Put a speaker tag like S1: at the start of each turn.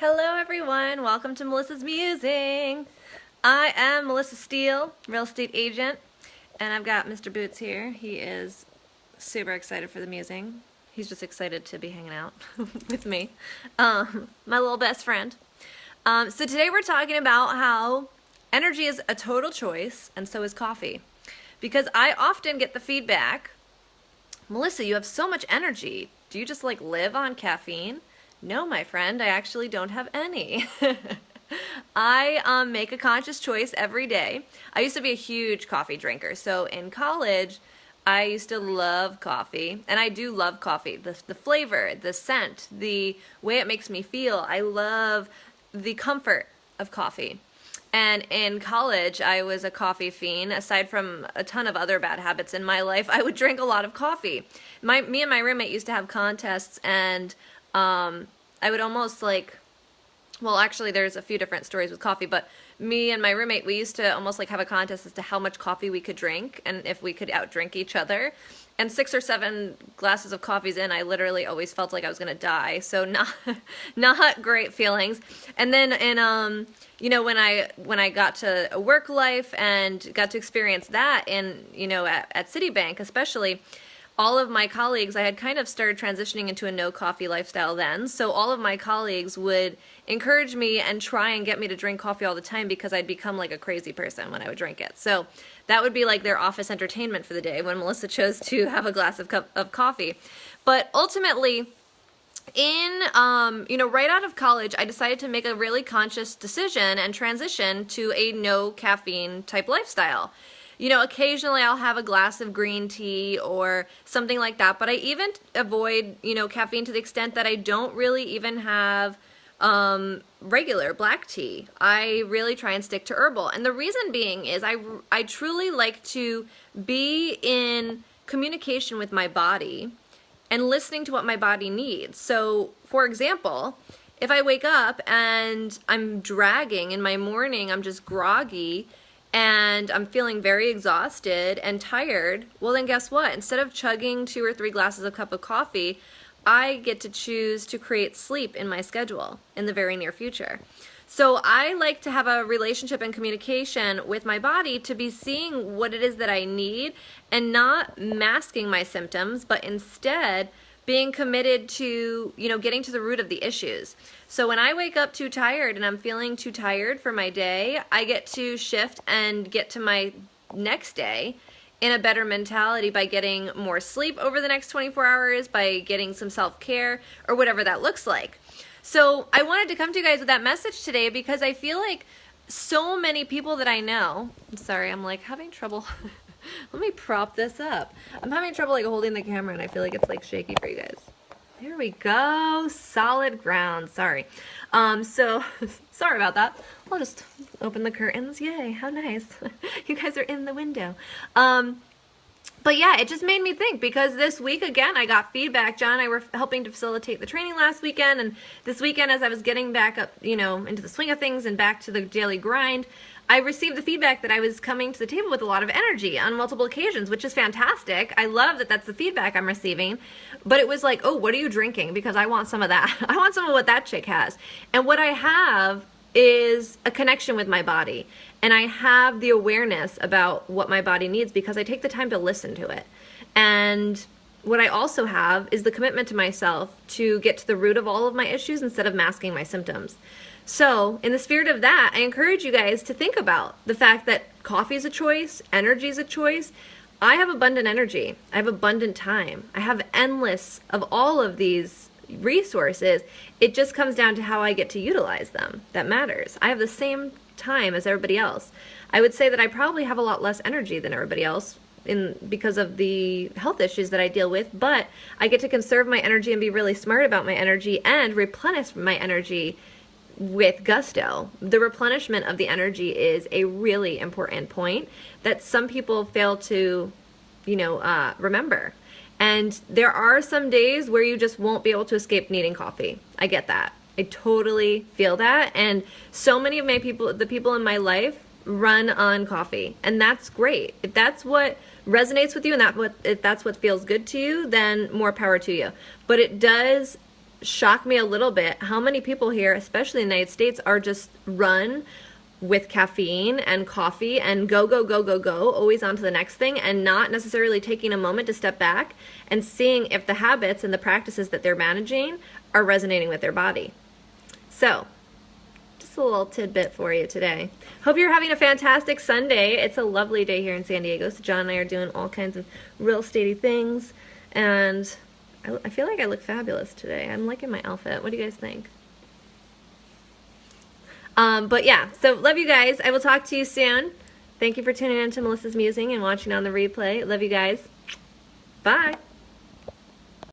S1: Hello everyone, welcome to Melissa's Musing. I am Melissa Steele, real estate agent, and I've got Mr. Boots here. He is super excited for the musing. He's just excited to be hanging out with me, my little best friend. So today we're talking about how energy is a total choice, and so is coffee. Because I often get the feedback, Melissa, you have so much energy. Do you just live on caffeine? No, my friend, I actually don't have any. I make a conscious choice every day. I used to be a huge coffee drinker. So in college, I used to love coffee, and I do love coffee. The flavor, the scent, the way it makes me feel. I love the comfort of coffee. And in college, I was a coffee fiend. Aside from a ton of other bad habits in my life, I would drink a lot of coffee. Me and my roommate used to have contests, and I would almost well, actually there's a few different stories with coffee, but me and my roommate, we used to almost have a contest as to how much coffee we could drink and if we could outdrink each other. And 6 or 7 glasses of coffees in, I literally always felt like I was gonna die. So not great feelings. And then in when I got to a work life and got to experience that in at Citibank especially, all of my colleagues, I had kind of started transitioning into a no coffee lifestyle then, so all of my colleagues would encourage me and try and get me to drink coffee all the time because I'd become like a crazy person when I would drink it. So that would be like their office entertainment for the day when Melissa chose to have a glass of coffee. But ultimately, in right out of college, I decided to make a really conscious decision and transition to a no caffeine type lifestyle. Occasionally I'll have a glass of green tea or something like that, but I even avoid, caffeine to the extent that I don't really even have regular black tea. I really try and stick to herbal. And the reason being is I truly like to be in communication with my body and listening to what my body needs. So, for example, if I wake up and I'm dragging in my morning, I'm just groggy, and I'm feeling very exhausted and tired, well then guess what? Instead of chugging 2 or 3 glasses of cup of coffee, I get to choose to create sleep in my schedule in the very near future. So I like to have a relationship and communication with my body to be seeing what it is that I need and not masking my symptoms, but instead being committed to, getting to the root of the issues. So when I wake up too tired and I'm feeling too tired for my day, I get to shift and get to my next day in a better mentality by getting more sleep over the next 24 hours, by getting some self-care, or whatever that looks like. So I wanted to come to you guys with that message today because I feel like so many people that I know, I'm sorry, I'm having trouble. Let me prop this up. I'm having trouble holding the camera and I feel like it's shaky for you guys. There we go. Solid ground. Sorry. So sorry about that. I'll just open the curtains. Yay, how nice. You guys are in the window. But yeah, it just made me think because this week again I got feedback. John and I were helping to facilitate the training last weekend, and this weekend as I was getting back up, into the swing of things and back to the daily grind, I received the feedback that I was coming to the table with a lot of energy on multiple occasions, which is fantastic. I love that that's the feedback I'm receiving. But it was oh, what are you drinking? Because I want some of that. I want some of what that chick has. And what I have is a connection with my body. And I have the awareness about what my body needs because I take the time to listen to it. And what I also have is the commitment to myself to get to the root of all of my issues instead of masking my symptoms. So, in the spirit of that, I encourage you guys to think about the fact that coffee is a choice, energy is a choice. I have abundant energy. I have abundant time. I have endless of all of these resources. It just comes down to how I get to utilize them. That matters. I have the same time as everybody else. I would say that I probably have a lot less energy than everybody else because of the health issues that I deal with, but I get to conserve my energy and be really smart about my energy and replenish my energy with gusto. The replenishment of the energy is a really important point that some people fail to, remember. And there are some days where you just won't be able to escape needing coffee. I get that. I totally feel that. And so many of the people in my life run on coffee, and that's great. If that's what resonates with you and if that's what feels good to you, then more power to you. But it does shock me a little bit how many people here, especially in the United States, are just run with caffeine and coffee and go, go, go, go, go, always on to the next thing, and not necessarily taking a moment to step back and seeing if the habits and the practices that they're managing are resonating with their body. So, just a little tidbit for you today. Hope you're having a fantastic Sunday. It's a lovely day here in San Diego, so John and I are doing all kinds of real estate-y things, and I feel like I look fabulous today. I'm liking my outfit. What do you guys think? But yeah, so love you guys. I will talk to you soon. Thank you for tuning in to Melissa's Musing and watching on the replay. Love you guys. Bye.